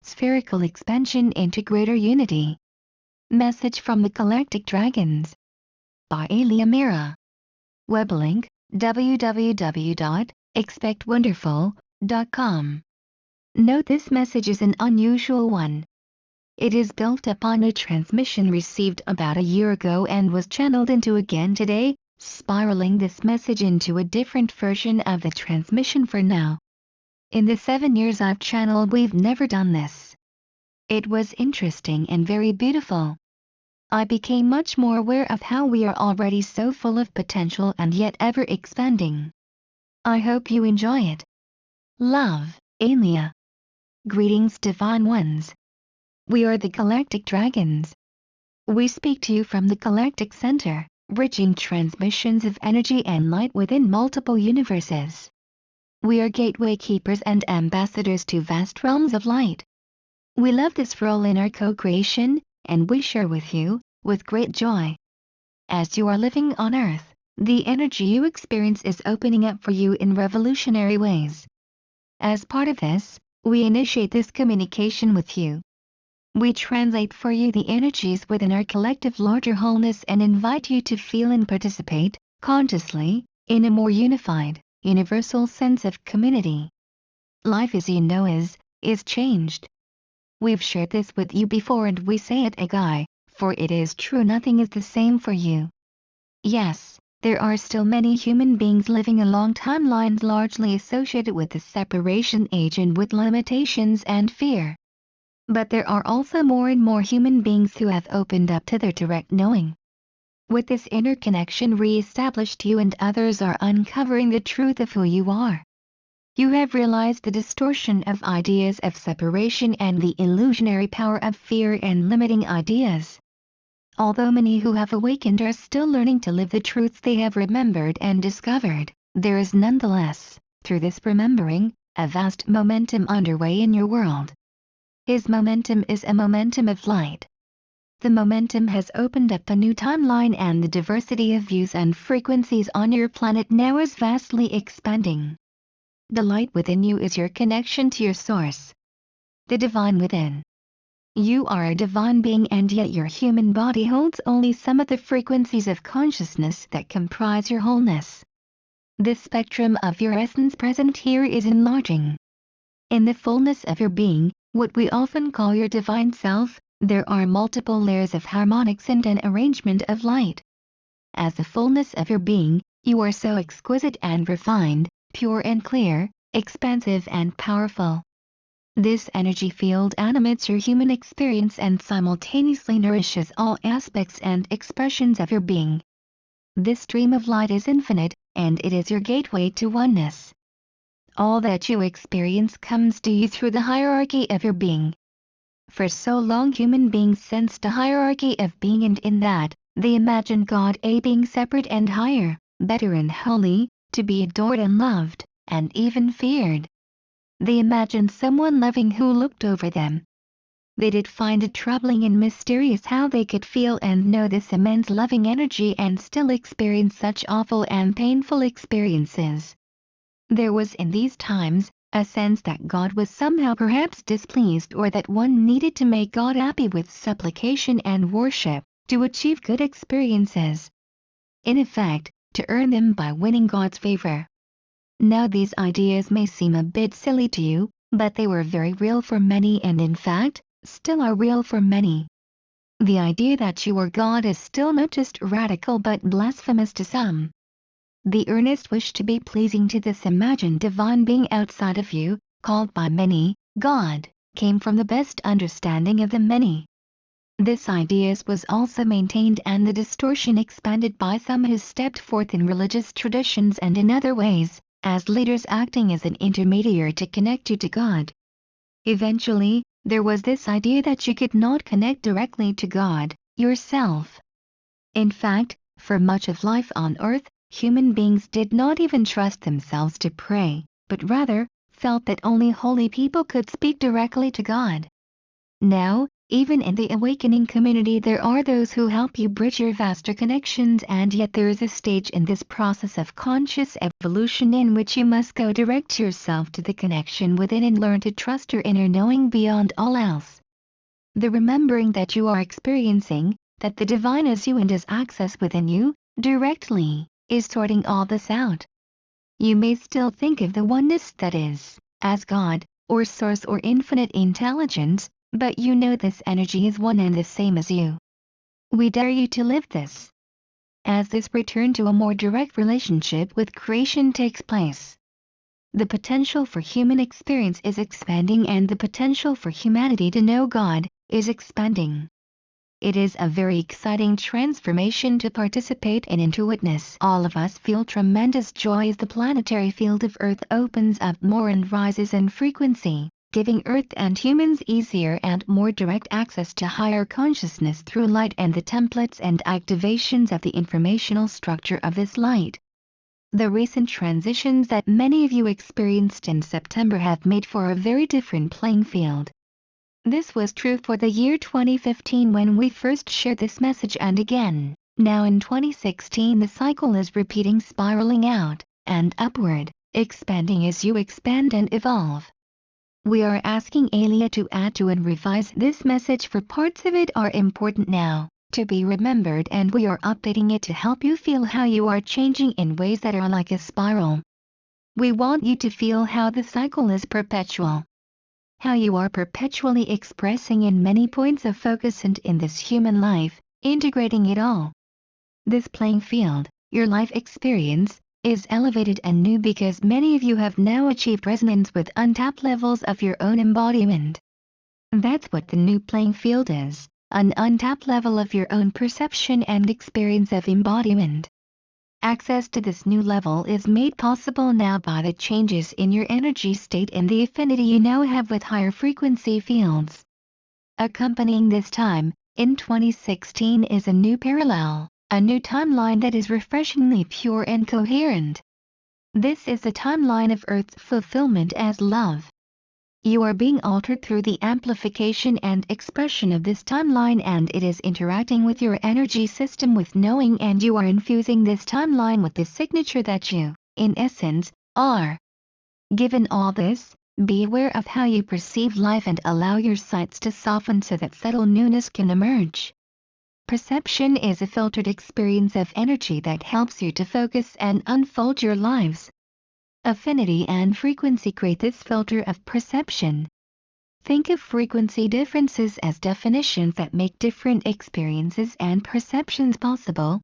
Spherical expansion into greater unity. Message from the Galactic Dragons. By Ailia Mira. Web link www.expectwonderful.com. Note this message is an unusual one. It is built upon a transmission received about a year ago and was channeled into again today, spiraling this message into a different version of the transmission for now. In the 7 years I've channeled, we've never done this. It was interesting and very beautiful. I became much more aware of how we are already so full of potential and yet ever expanding. I hope you enjoy it. Love, Ailia. Greetings, Divine Ones. We are the Galactic Dragons. We speak to you from the Galactic Center, bridging transmissions of energy and light within multiple universes. We are gateway keepers and ambassadors to vast realms of light. We love this role in our co-creation, and we share with you, with great joy. As you are living on Earth, the energy you experience is opening up for you in revolutionary ways. As part of this, we initiate this communication with you. We translate for you the energies within our collective larger wholeness and invite you to feel and participate, consciously, in a more unified, universal sense of community. Life as you know is changed. We've shared this with you before and we say it again, for it is true, nothing is the same for you. Yes, there are still many human beings living along timelines largely associated with the separation age and with limitations and fear. But there are also more and more human beings who have opened up to their direct knowing. With this interconnection re-established, you and others are uncovering the truth of who you are. You have realized the distortion of ideas of separation and the illusionary power of fear and limiting ideas. Although many who have awakened are still learning to live the truths they have remembered and discovered, there is nonetheless, through this remembering, a vast momentum underway in your world. His momentum is a momentum of light. The momentum has opened up a new timeline, and the diversity of views and frequencies on your planet now is vastly expanding. The light within you is your connection to your source. The divine within. You are a divine being, and yet your human body holds only some of the frequencies of consciousness that comprise your wholeness. This spectrum of your essence present here is enlarging. In the fullness of your being, what we often call your divine self, there are multiple layers of harmonics and an arrangement of light. As the fullness of your being, you are so exquisite and refined, pure and clear, expansive and powerful. This energy field animates your human experience and simultaneously nourishes all aspects and expressions of your being. This stream of light is infinite, and it is your gateway to oneness. All that you experience comes to you through the hierarchy of your being. For so long human beings sensed a hierarchy of being, and in that, they imagined God a being separate and higher, better and holy, to be adored and loved, and even feared. They imagined someone loving who looked over them. They did find it troubling and mysterious how they could feel and know this immense loving energy and still experience such awful and painful experiences. There was in these times a sense that God was somehow perhaps displeased, or that one needed to make God happy with supplication and worship, to achieve good experiences. In effect, to earn them by winning God's favor. Now these ideas may seem a bit silly to you, but they were very real for many, and in fact, still are real for many. The idea that you are God is still not just radical but blasphemous to some. The earnest wish to be pleasing to this imagined divine being outside of you, called by many God, came from the best understanding of the many. This idea was also maintained and the distortion expanded by some who stepped forth in religious traditions and in other ways, as leaders acting as an intermediary to connect you to God. Eventually, there was this idea that you could not connect directly to God, yourself. In fact, for much of life on Earth, human beings did not even trust themselves to pray, but rather, felt that only holy people could speak directly to God. Now, Even in the awakening community there are those who help you bridge your vaster connections, and yet there is a stage in this process of conscious evolution in which you must go direct yourself to the connection within and learn to trust your inner knowing beyond all else. The remembering that you are experiencing, that the divine is you and is access within you, directly, is sorting all this out. You may still think of the oneness that is, as God, or Source or infinite intelligence, but you know this energy is one and the same as you. We dare you to live this. As this return to a more direct relationship with creation takes place, the potential for human experience is expanding and the potential for humanity to know God is expanding. It is a very exciting transformation to participate in and to witness. All of us feel tremendous joy as the planetary field of Earth opens up more and rises in frequency, giving Earth and humans easier and more direct access to higher consciousness through light and the templates and activations of the informational structure of this light. The recent transitions that many of you experienced in September have made for a very different playing field. This was true for the year 2015 when we first shared this message, and again, now in 2016 the cycle is repeating, spiraling out and upward, expanding as you expand and evolve. We are asking Ailia to add to and revise this message, for parts of it are important now, to be remembered, and we are updating it to help you feel how you are changing in ways that are like a spiral. We want you to feel how the cycle is perpetual. How you are perpetually expressing in many points of focus and in this human life, integrating it all. This playing field, your life experience, is elevated and new because many of you have now achieved resonance with untapped levels of your own embodiment. That's what the new playing field is, an untapped level of your own perception and experience of embodiment. Access to this new level is made possible now by the changes in your energy state and the affinity you now have with higher frequency fields. Accompanying this time, in 2016 is a new parallel, a new timeline that is refreshingly pure and coherent. This is the timeline of Earth's fulfillment as love. You are being altered through the amplification and expression of this timeline, and it is interacting with your energy system with knowing, and you are infusing this timeline with the signature that you, in essence, are. Given all this, be aware of how you perceive life and allow your sights to soften so that subtle newness can emerge. Perception is a filtered experience of energy that helps you to focus and unfold your lives. Affinity and frequency create this filter of perception. Think of frequency differences as definitions that make different experiences and perceptions possible.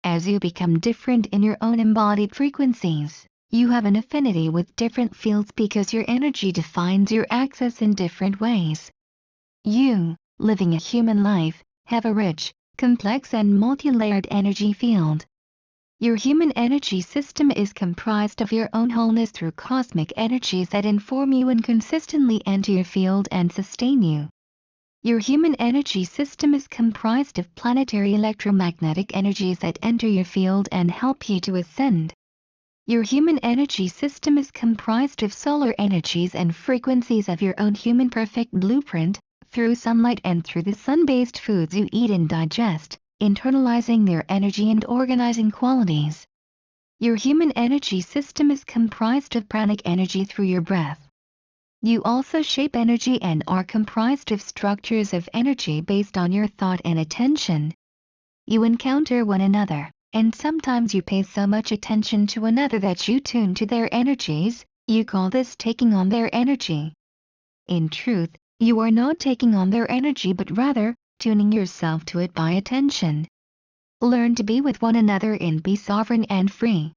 As you become different in your own embodied frequencies, you have an affinity with different fields because your energy defines your access in different ways. You, living a human life, have a rich, complex and multi-layered energy field. Your human energy system is comprised of your own wholeness through cosmic energies that inform you and consistently enter your field and sustain you. Your human energy system is comprised of planetary electromagnetic energies that enter your field and help you to ascend. Your human energy system is comprised of solar energies and frequencies of your own human perfect blueprint, through sunlight and through the sun-based foods you eat and digest, internalizing their energy and organizing qualities. Your human energy system is comprised of pranic energy through your breath. You also shape energy and are comprised of structures of energy based on your thought and attention. You encounter one another, and sometimes you pay so much attention to another that you tune to their energies. You call this taking on their energy. In truth, you are not taking on their energy but rather, tuning yourself to it by attention. Learn to be with one another and be sovereign and free.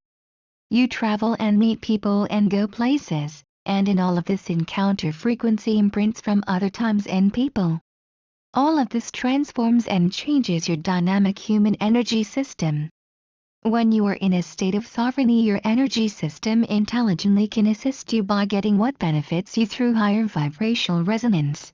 You travel and meet people and go places, and in all of this encounter frequency imprints from other times and people. All of this transforms and changes your dynamic human energy system. When you are in a state of sovereignty, your energy system intelligently can assist you by getting what benefits you through higher vibrational resonance.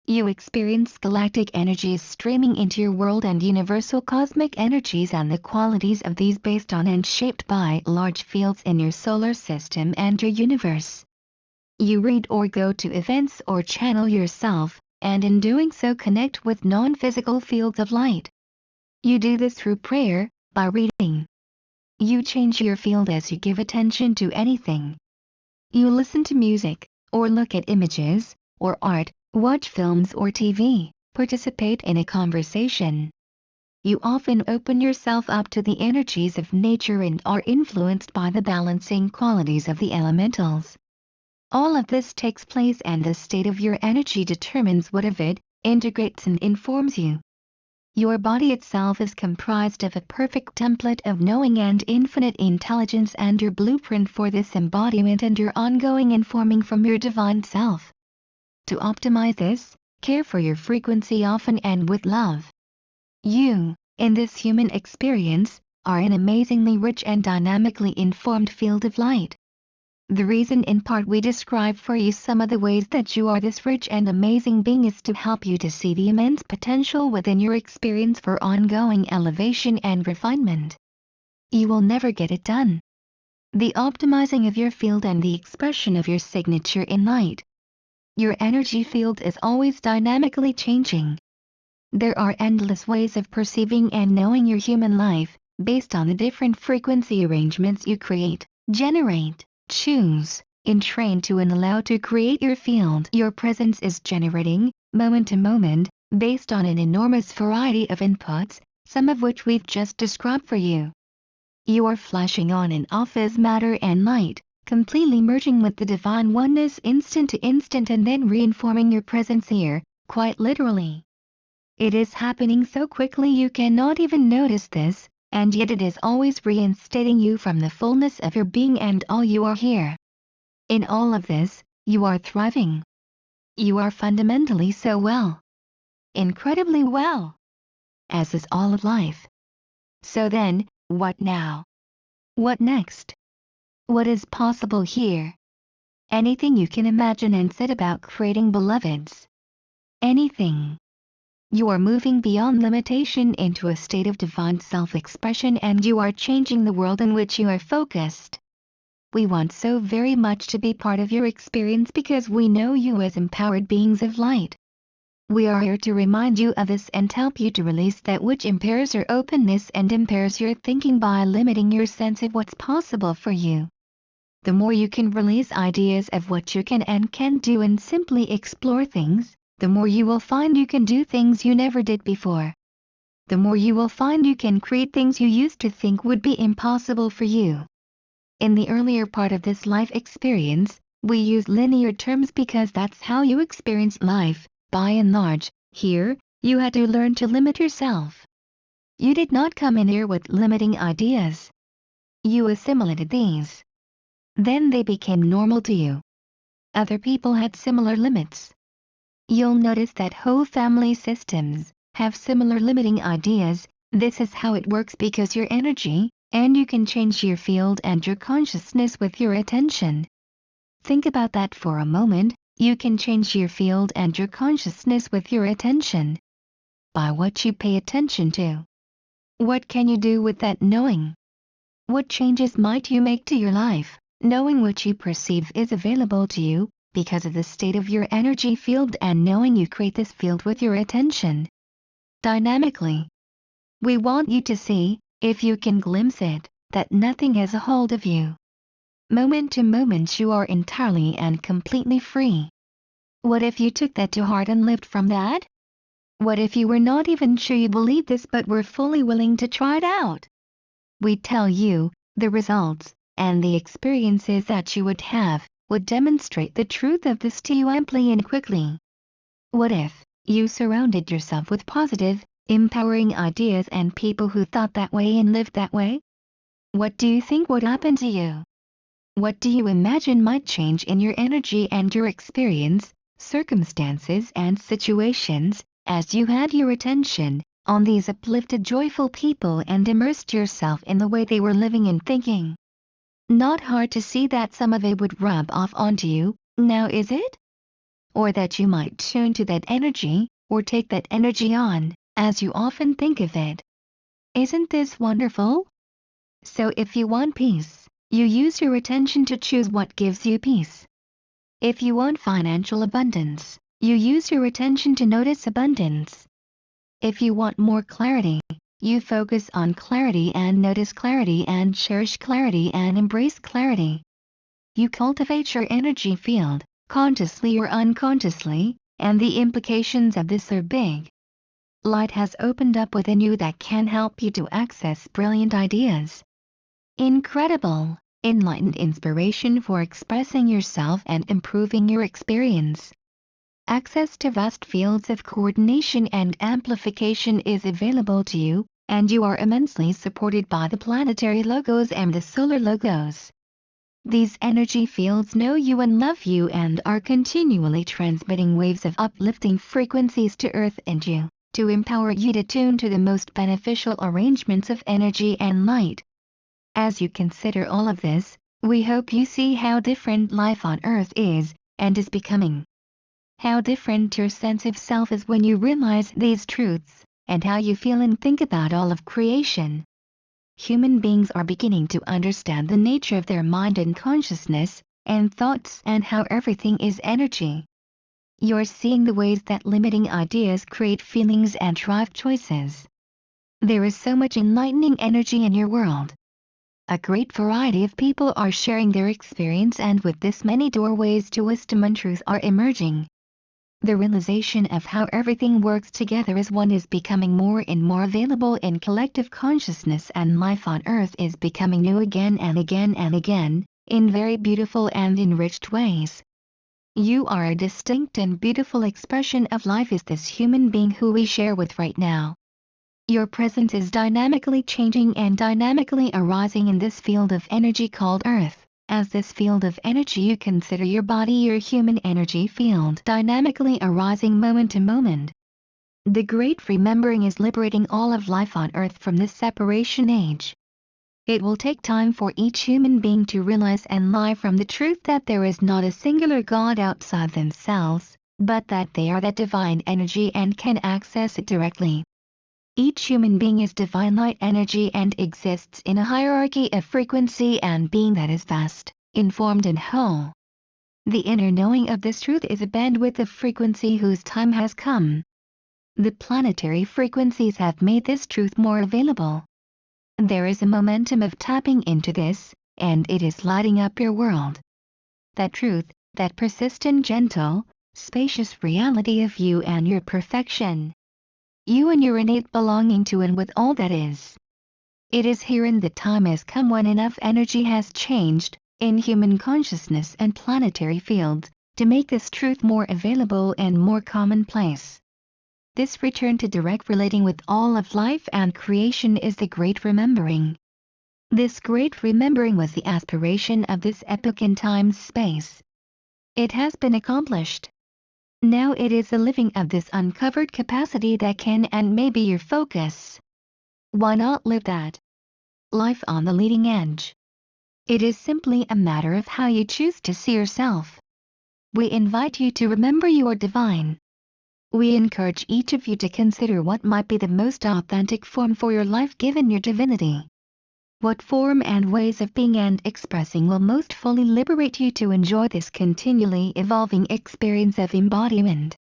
You experience galactic energies streaming into your world and universal cosmic energies and the qualities of these based on and shaped by large fields in your solar system and your universe. You read or go to events or channel yourself, and in doing so connect with non-physical fields of light. You do this through prayer, by reading. You change your field as you give attention to anything. You listen to music, or look at images, or art, watch films or TV, participate in a conversation. You often open yourself up to the energies of nature and are influenced by the balancing qualities of the elementals. All of this takes place and the state of your energy determines what of it integrates and informs you. Your body itself is comprised of a perfect template of knowing and infinite intelligence, and your blueprint for this embodiment and your ongoing informing from your divine self. To optimize this, care for your frequency often and with love. You, in this human experience, are an amazingly rich and dynamically informed field of light. The reason in part we describe for you some of the ways that you are this rich and amazing being is to help you to see the immense potential within your experience for ongoing elevation and refinement. You will never get it done. The optimizing of your field and the expression of your signature in light. Your energy field is always dynamically changing. There are endless ways of perceiving and knowing your human life, based on the different frequency arrangements you create, generate, choose, entrain to and allow to create your field. Your presence is generating, moment to moment, based on an enormous variety of inputs, some of which we've just described for you. You are flashing on and off as matter and light, completely merging with the divine oneness instant to instant and then reinforming your presence here, quite literally. It is happening so quickly you cannot even notice this, and yet it is always reinstating you from the fullness of your being and all you are here. In all of this, you are thriving. You are fundamentally so well. Incredibly well. As is all of life. So then, what now? What next? What is possible here? Anything you can imagine and set about creating, beloveds. Anything. You are moving beyond limitation into a state of divine self-expression, and you are changing the world in which you are focused. We want so very much to be part of your experience because we know you as empowered beings of light. We are here to remind you of this and help you to release that which impairs your openness and impairs your thinking by limiting your sense of what's possible for you. The more you can release ideas of what you can and can't do and simply explore things, the more you will find you can do things you never did before. The more you will find you can create things you used to think would be impossible for you. In the earlier part of this life experience, we use linear terms because that's how you experience life, by and large. Here, you had to learn to limit yourself. You did not come in here with limiting ideas. You assimilated these. Then they became normal to you. Other people had similar limits. You'll notice that whole family systems have similar limiting ideas. This is how it works because your energy, and you can change your field and your consciousness with your attention. Think about that for a moment. You can change your field and your consciousness with your attention. By what you pay attention to. What can you do with that knowing? What changes might you make to your life, knowing what you perceive is available to you, because of the state of your energy field and knowing you create this field with your attention. Dynamically. We want you to see, if you can glimpse it, that nothing has a hold of you. Moment to moment you are entirely and completely free. What if you took that to heart and lived from that? What if you were not even sure you believed this but were fully willing to try it out? We tell you, the results, and the experiences that you would have, would demonstrate the truth of this to you amply and quickly. What if you surrounded yourself with positive, empowering ideas and people who thought that way and lived that way? What do you think would happen to you? What do you imagine might change in your energy and your experience, circumstances and situations, as you had your attention on these uplifted joyful people and immersed yourself in the way they were living and thinking? Not hard to see that some of it would rub off onto you, now is it? Or that you might tune to that energy, or take that energy on, as you often think of it. Isn't this wonderful? So if you want peace, you use your attention to choose what gives you peace. If you want financial abundance, You use your attention to notice abundance. If you want more clarity, you focus on clarity and notice clarity and cherish clarity and embrace clarity. You cultivate your energy field, consciously or unconsciously, and the implications of this are big. Light has opened up within you that can help you to access brilliant ideas. Incredible, enlightened inspiration for expressing yourself and improving your experience. Access to vast fields of coordination and amplification is available to you, and you are immensely supported by the planetary logos and the solar logos. These energy fields know you and love you and are continually transmitting waves of uplifting frequencies to Earth and you, to empower you to tune to the most beneficial arrangements of energy and light. As you consider all of this, we hope you see how different life on Earth is, and is becoming. How different your sense of self is when you realize these truths, and how you feel and think about all of creation. Human beings are beginning to understand the nature of their mind and consciousness, and thoughts and how everything is energy. You're seeing the ways that limiting ideas create feelings and drive choices. There is so much enlightening energy in your world. A great variety of people are sharing their experience, and with this many doorways to wisdom and truth are emerging. The realization of how everything works together as one is becoming more and more available in collective consciousness, and life on Earth is becoming new again and again and again, in very beautiful and enriched ways. You are a distinct and beautiful expression of life as this human being who we share with right now. Your presence is dynamically changing and dynamically arising in this field of energy called Earth. As this field of energy, you consider your body your human energy field dynamically arising moment to moment. The great remembering is liberating all of life on Earth from this separation age. It will take time for each human being to realize and live from the truth that there is not a singular God outside themselves, but that they are that divine energy and can access it directly. Each human being is divine light energy and exists in a hierarchy of frequency and being that is vast, informed and whole. The inner knowing of this truth is a bandwidth of frequency whose time has come. The planetary frequencies have made this truth more available. There is a momentum of tapping into this, and it is lighting up your world. That truth, that persistent, gentle, spacious reality of you and your perfection. You and your innate belonging to and with all that is. It is here, and the time has come when enough energy has changed, in human consciousness and planetary fields, to make this truth more available and more commonplace. This return to direct relating with all of life and creation is the great remembering. This great remembering was the aspiration of this epoch in time-space. It has been accomplished. Now it is the living of this uncovered capacity that can and may be your focus. Why not live that life on the leading edge? It is simply a matter of how you choose to see yourself. We invite you to remember you are divine. We encourage each of you to consider what might be the most authentic form for your life given your divinity. What form and ways of being and expressing will most fully liberate you to enjoy this continually evolving experience of embodiment.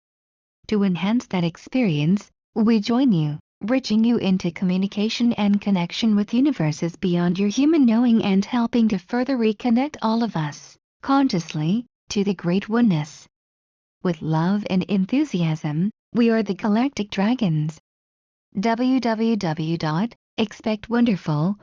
To enhance that experience, we join you, bridging you into communication and connection with universes beyond your human knowing and helping to further reconnect all of us, consciously, to the great oneness. With love and enthusiasm, we are the Galactic Dragons. www.expectwonderful.com